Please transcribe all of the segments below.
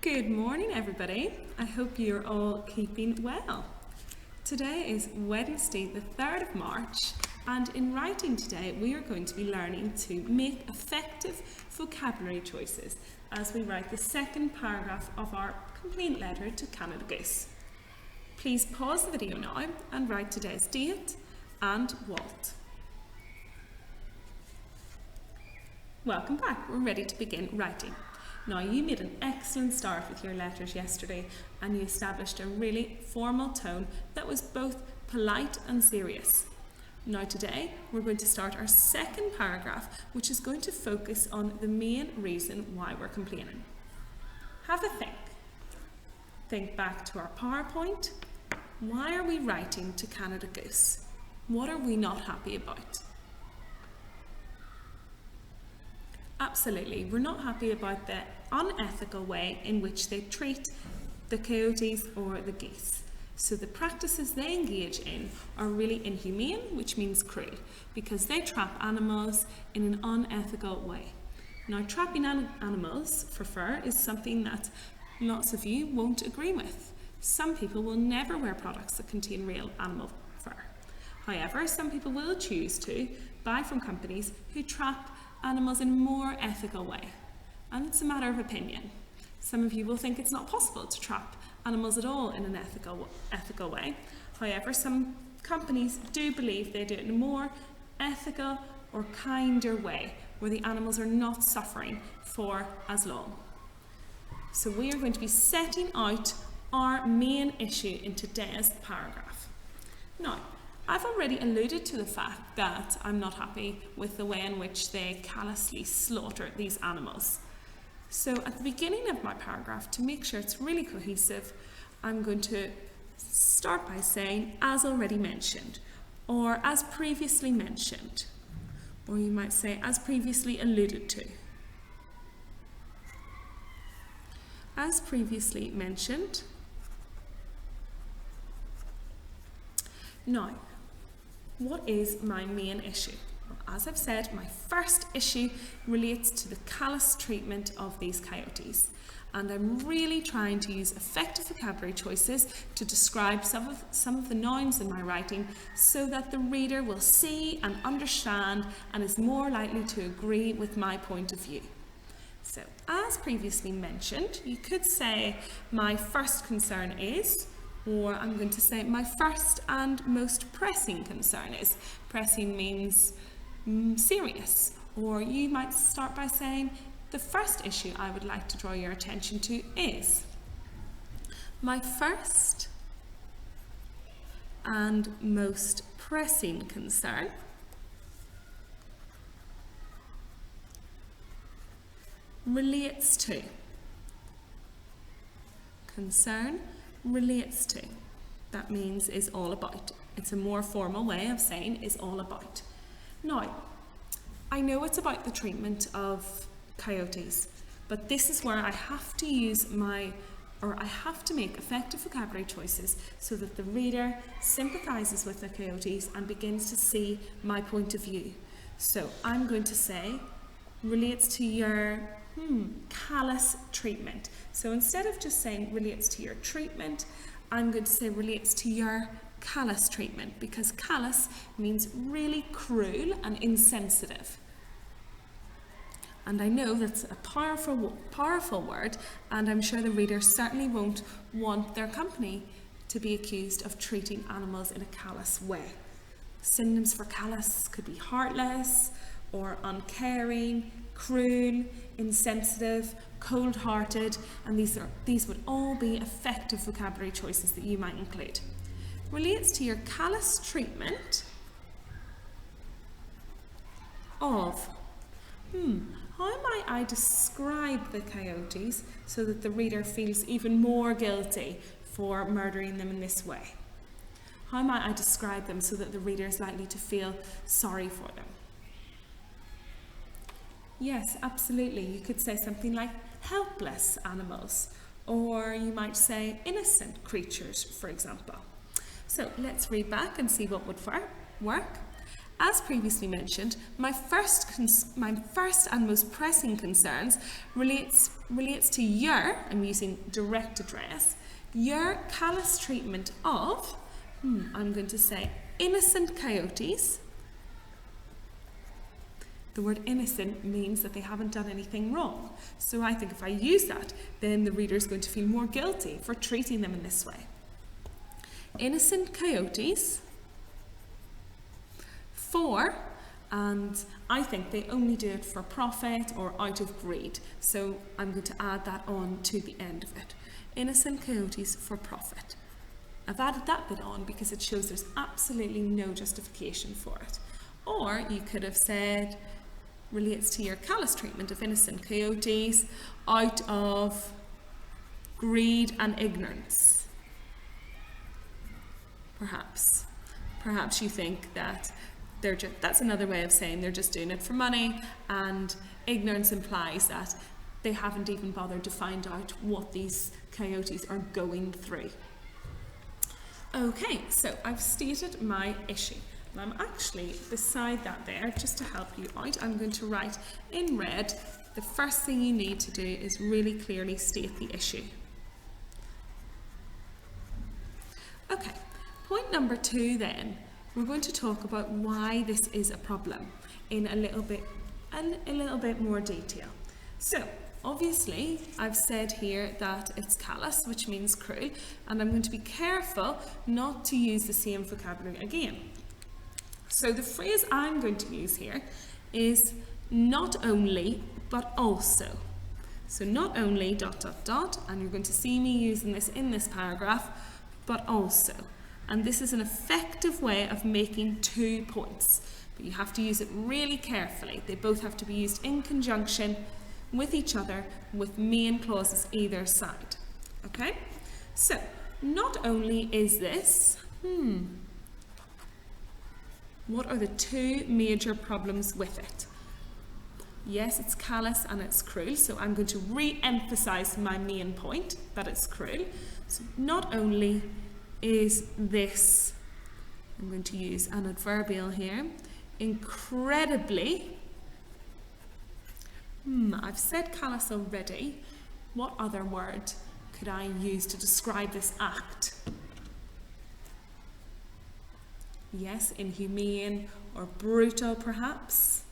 Good morning, everybody. I hope you're all keeping well. Today is Wednesday, the 3rd of March, and in writing today, we are going to be learning to make effective vocabulary choices as we write the second paragraph of our complaint letter to Canada Goose. Please pause the video now and write today's date and what. Welcome back. We're ready to begin writing. Now, you made an excellent start with your letters yesterday and you established a really formal tone that was both polite and serious. Now today, we're going to start our second paragraph, which is going to focus on the main reason why we're complaining. Have a think. Think back to our PowerPoint. Why are we writing to Canada Goose? What are we not happy about? Absolutely, we're not happy about the unethical way in which they treat the coyotes or the geese. So the practices they engage in are really inhumane, which means cruel, because they trap animals in an unethical way. Now, trapping animals for fur is something that lots of you won't agree with. Some people will never wear products that contain real animal fur. However, some people will choose to buy from companies who trap animals in a more ethical way, and it's a matter of opinion. Some of you will think it's not possible to trap animals at all in an ethical way. However, some companies do believe they do it in a more ethical or kinder way, where the animals are not suffering for as long. So we are going to be setting out our main issue in today's paragraph. Now, I've already alluded to the fact that I'm not happy with the way in which they callously slaughter these animals. So at the beginning of my paragraph, to make sure it's really cohesive, I'm going to start by saying, as already mentioned, or as previously mentioned, or you might say, as previously alluded to. As previously mentioned. Now, what is my main issue? Well, as I've said, my first issue relates to the callous treatment of these coyotes. And I'm really trying to use effective vocabulary choices to describe some of the nouns in my writing so that the reader will see and understand and is more likely to agree with my point of view. So, as previously mentioned, you could say my first concern is, or I'm going to say my first and most pressing concern is. Pressing means serious. Or you might start by saying the first issue I would like to draw your attention to is. My first and most pressing concern relates to. Concern relates to. That means is all about. It's a more formal way of saying is all about. Now, I know it's about the treatment of coyotes, but this is where I have to I have to make effective vocabulary choices so that the reader sympathises with the coyotes and begins to see my point of view. So I'm going to say relates to your callous treatment. So instead of just saying relates to your treatment, I'm going to say relates to your callous treatment, because callous means really cruel and insensitive. And I know that's a powerful word, and I'm sure the reader certainly won't want their company to be accused of treating animals in a callous way. Synonyms for callous could be heartless or uncaring, cruel, insensitive, cold-hearted, and these would all be effective vocabulary choices that you might include. Relates to your callous treatment of, how might I describe the coyotes so that the reader feels even more guilty for murdering them in this way? How might I describe them so that the reader is likely to feel sorry for them? Yes, absolutely. You could say something like helpless animals, or you might say innocent creatures, for example. So let's read back and see what would work. as previously mentioned, my first and most pressing concerns relates to your, I'm using direct address, your callous treatment of, I'm going to say, innocent coyotes. The word innocent means that they haven't done anything wrong. So I think if I use that, then the reader is going to feel more guilty for treating them in this way. Innocent coyotes for, and I think they only do it for profit or out of greed. So I'm going to add that on to the end of it. Innocent coyotes for profit. I've added that bit on because it shows there's absolutely no justification for it. Or you could have said, relates to your callous treatment of innocent coyotes out of greed and ignorance. Perhaps you think that that's another way of saying they're just doing it for money, and ignorance implies that they haven't even bothered to find out what these coyotes are going through. Okay, so I've stated my issue. And I'm actually, beside that there, just to help you out, I'm going to write in red, the first thing you need to do is really clearly state the issue. Okay, point number 2 then, we're going to talk about why this is a problem in a little bit more detail. So, obviously, I've said here that it's callous, which means cruel, and I'm going to be careful not to use the same vocabulary again. So the phrase I'm going to use here is not only, but also. So not only ... and you're going to see me using this in this paragraph, but also. And this is an effective way of making 2 points, but you have to use it really carefully. They both have to be used in conjunction with each other, with main clauses either side. Okay? So, not only is this, what are the 2 major problems with it? Yes, it's callous and it's cruel, so I'm going to re-emphasize my main point, that it's cruel. So not only is this, I'm going to use an adverbial here, incredibly, I've said callous already. What other word could I use to describe this act? Yes, inhumane or brutal perhaps.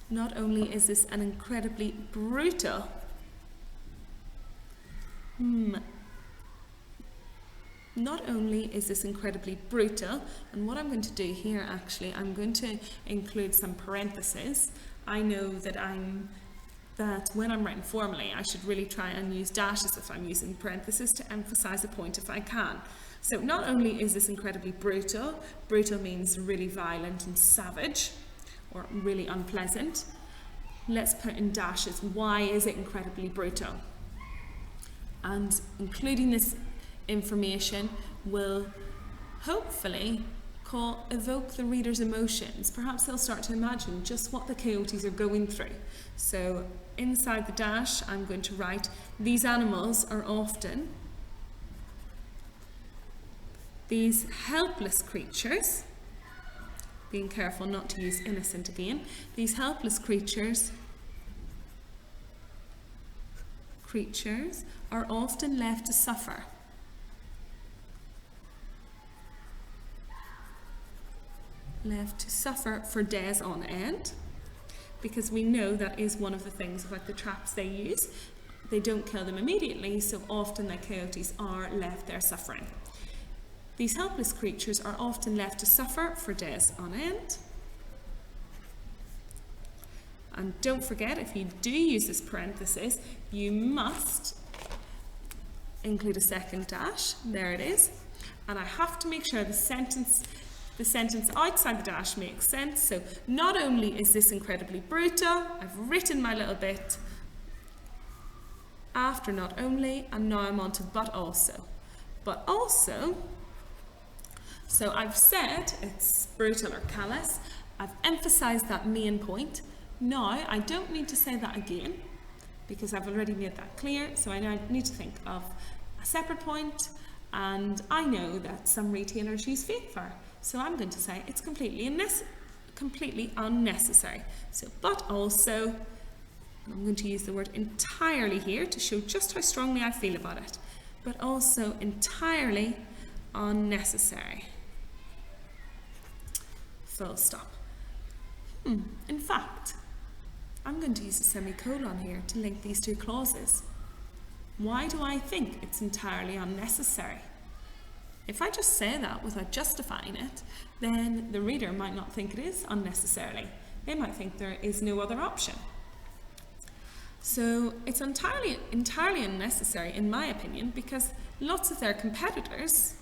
Not only is this an incredibly brutal, not only is this incredibly brutal, and what I'm going to do here actually, I'm going to include some parentheses. I know that when I'm writing formally, I should really try and use dashes if I'm using parentheses to emphasize a point if I can. So not only is this incredibly brutal, brutal means really violent and savage, or really unpleasant. Let's put in dashes, why is it incredibly brutal? And including this information will hopefully evoke the reader's emotions. Perhaps they'll start to imagine just what the coyotes are going through. So inside the dash, I'm going to write, these animals are often these helpless creatures, being careful not to use innocent again, these helpless creatures are often left to suffer. Left to suffer for days on end, because we know that is one of the things about the traps they use. They don't kill them immediately, so often the coyotes are left there suffering. These helpless creatures are often left to suffer for days on end. And don't forget, if you do use this parenthesis, you must include a second dash. There it is. And I have to make sure the sentence outside the dash makes sense. So not only is this incredibly brutal, I've written my little bit after not only, and now I'm on to but also. But also, so I've said it's brutal or callous. I've emphasized that main point. Now I don't need to say that again because I've already made that clear. So I now need to think of a separate point, and I know that some retailers use fake fur. So I'm going to say it's completely unnecessary. So, but also, I'm going to use the word entirely here to show just how strongly I feel about it, but also entirely unnecessary. Full stop. In fact, I'm going to use a semicolon here to link these two clauses. Why do I think it's entirely unnecessary? If I just say that without justifying it, then the reader might not think it is unnecessarily. They might think there is no other option. So it's entirely unnecessary, in my opinion, because lots of their competitors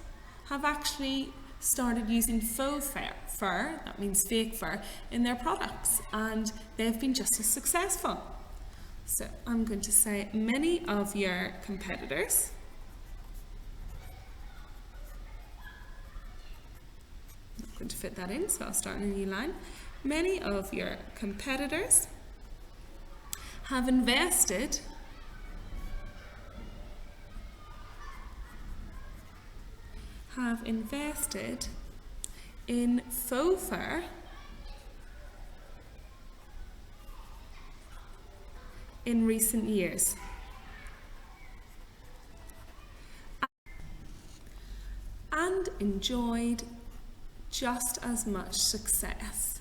have actually started using faux fur, that means fake fur, in their products, and they've been just as successful. So I'm going to say many of your competitors I'm going to fit that in, so I'll start in a new line. Many of your competitors have invested in faux fur in recent years. And enjoyed just as much success.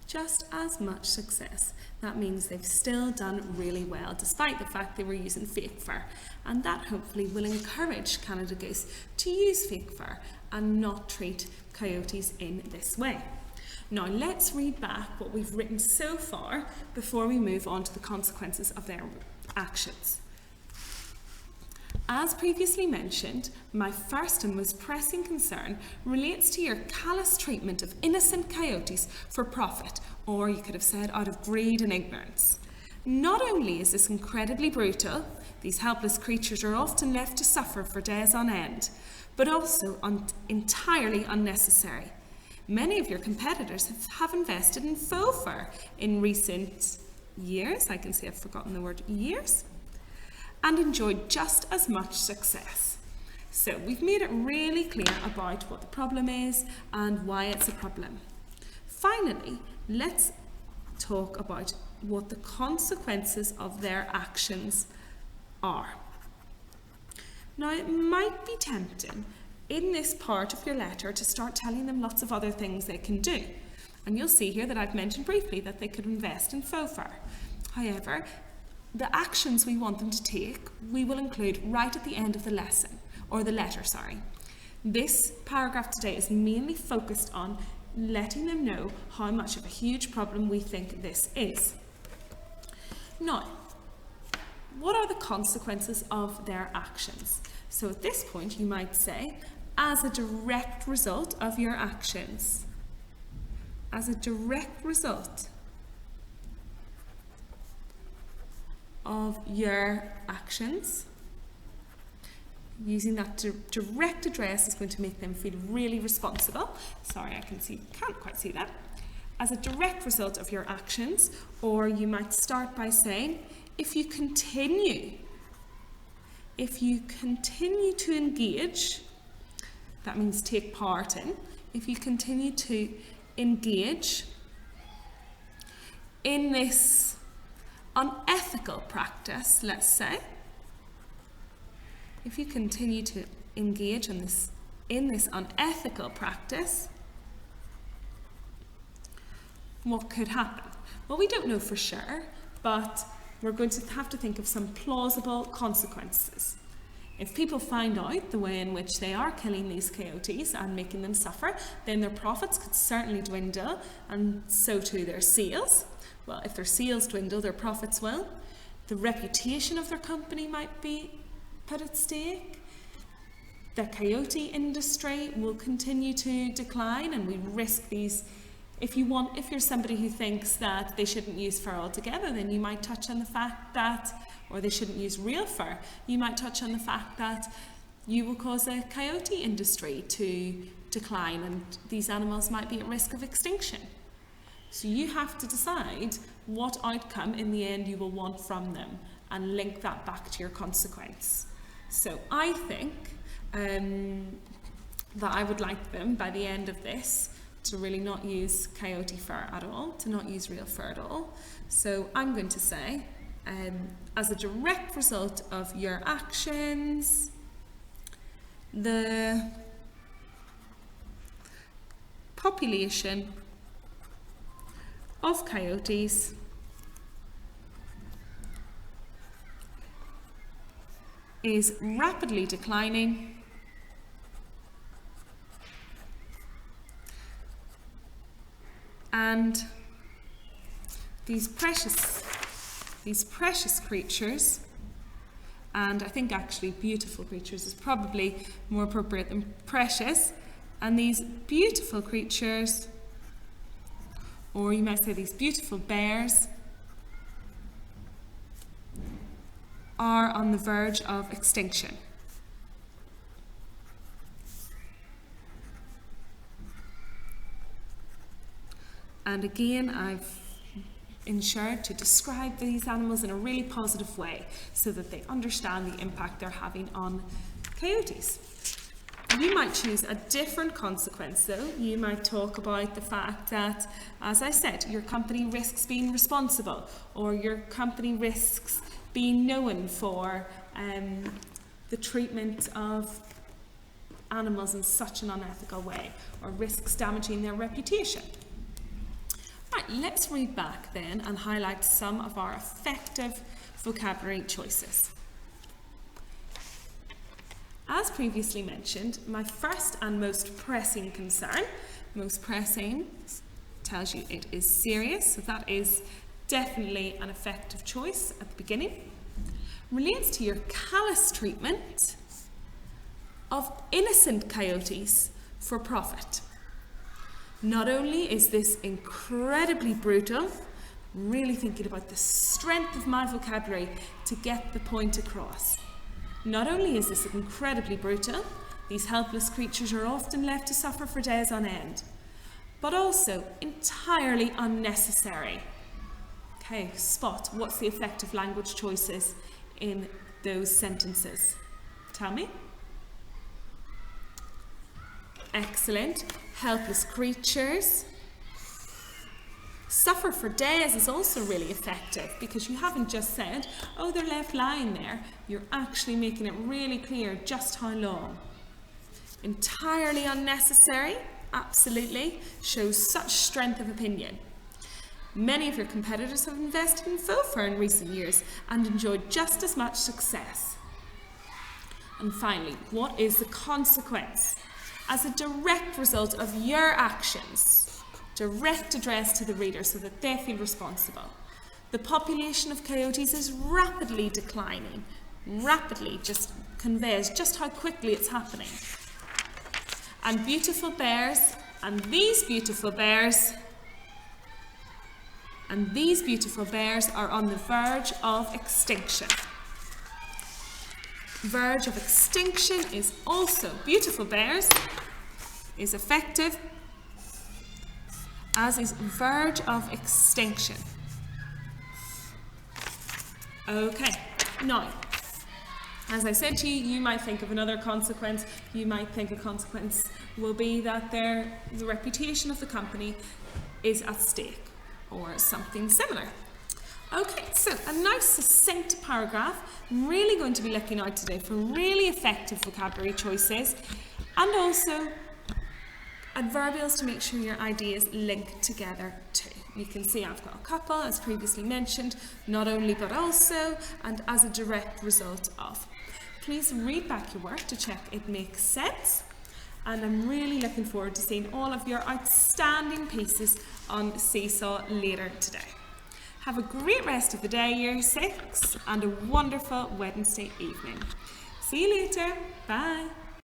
Just as much success. That means they've still done really well, despite the fact they were using fake fur. And that hopefully will encourage Canada Goose to use fake fur and not treat coyotes in this way. Now let's read back what we've written so far before we move on to the consequences of their actions. As previously mentioned, my first and most pressing concern relates to your callous treatment of innocent coyotes for profit, or you could have said out of greed and ignorance. Not only is this incredibly brutal, these helpless creatures are often left to suffer for days on end, but also entirely unnecessary. Many of your competitors have invested in faux fur in recent years, I can see I've forgotten the word years, and enjoyed just as much success. So we've made it really clear about what the problem is and why it's a problem. Finally, let's talk about what the consequences of their actions are. Now, it might be tempting in this part of your letter to start telling them lots of other things they can do. And you'll see here that I've mentioned briefly that they could invest in faux fur. However, the actions we want them to take, we will include right at the end of the lesson, or the letter, sorry. This paragraph today is mainly focused on letting them know how much of a huge problem we think this is. Now, what are the consequences of their actions? So at this point, you might say, as a direct result of your actions. As a direct result of your actions. Using that direct address is going to make them feel really responsible. Sorry, can't quite see that. As a direct result of your actions, or you might start by saying, if you continue to engage, that means take part in, if you continue to engage in this unethical practice, let's say, if you continue to engage in this unethical practice, what could happen? Well, we don't know for sure, but we're going to have to think of some plausible consequences. If people find out the way in which they are killing these coyotes and making them suffer, then their profits could certainly dwindle, and so too their sales. Well, if their sales dwindle, their profits will. The reputation of their company might be put at stake. The coyote industry will continue to decline, and we risk these. If you're somebody who thinks that they shouldn't use fur altogether, then you might touch on the fact that, or they shouldn't use real fur, you might touch on the fact that you will cause a coyote industry to decline, and these animals might be at risk of extinction. So you have to decide what outcome in the end you will want from them and link that back to your consequence. So I think that I would like them by the end of this to really not use coyote fur at all, to not use real fur at all. So I'm going to say, as a direct result of your actions, the population of coyotes is rapidly declining and these precious creatures, and I think actually beautiful creatures is probably more appropriate than precious, and these beautiful creatures, or you might say these beautiful bears, are on the verge of extinction. And again, I've ensured to describe these animals in a really positive way so that they understand the impact they're having on coyotes. You might choose a different consequence though. You might talk about the fact that, as I said, your company risks being responsible, or your company risks being known for the treatment of animals in such an unethical way, or risks damaging their reputation. Right, let's read back then and highlight some of our effective vocabulary choices. As previously mentioned, my first and most pressing concern, most pressing tells you it is serious, so that is definitely an effective choice at the beginning, relates to your callous treatment of innocent coyotes for profit. Not only is this incredibly brutal, really thinking about the strength of my vocabulary to get the point across. Not only is this incredibly brutal, these helpless creatures are often left to suffer for days on end, but also entirely unnecessary. Okay, spot what's the effective language choices in those sentences. Tell me. Excellent. Helpless creatures. Suffer for days is also really effective because you haven't just said, oh, they're left lying there. You're actually making it really clear just how long. Entirely unnecessary, absolutely, shows such strength of opinion. Many of your competitors have invested in faux fur in recent years and enjoyed just as much success. And finally, what is the consequence? As a direct result of your actions, direct address to the reader so that they feel responsible. The population of coyotes is rapidly declining. Rapidly just conveys just how quickly it's happening. And beautiful bears, and these beautiful bears are on the verge of extinction. Verge of extinction is also beautiful bears, is effective, as is verge of extinction. Okay, now, as I said to you, you might think of another consequence. You might think a consequence will be that the reputation of the company is at stake, or something similar. Okay, so a nice succinct paragraph. I'm really going to be looking out today for really effective vocabulary choices and also adverbials to make sure your ideas link together too. You can see I've got a couple, as previously mentioned, not only but also, and as a direct result of. Please read back your work to check it makes sense. And I'm really looking forward to seeing all of your outstanding pieces on Seesaw later today. Have a great rest of the day, Year 6, and a wonderful Wednesday evening. See you later. Bye.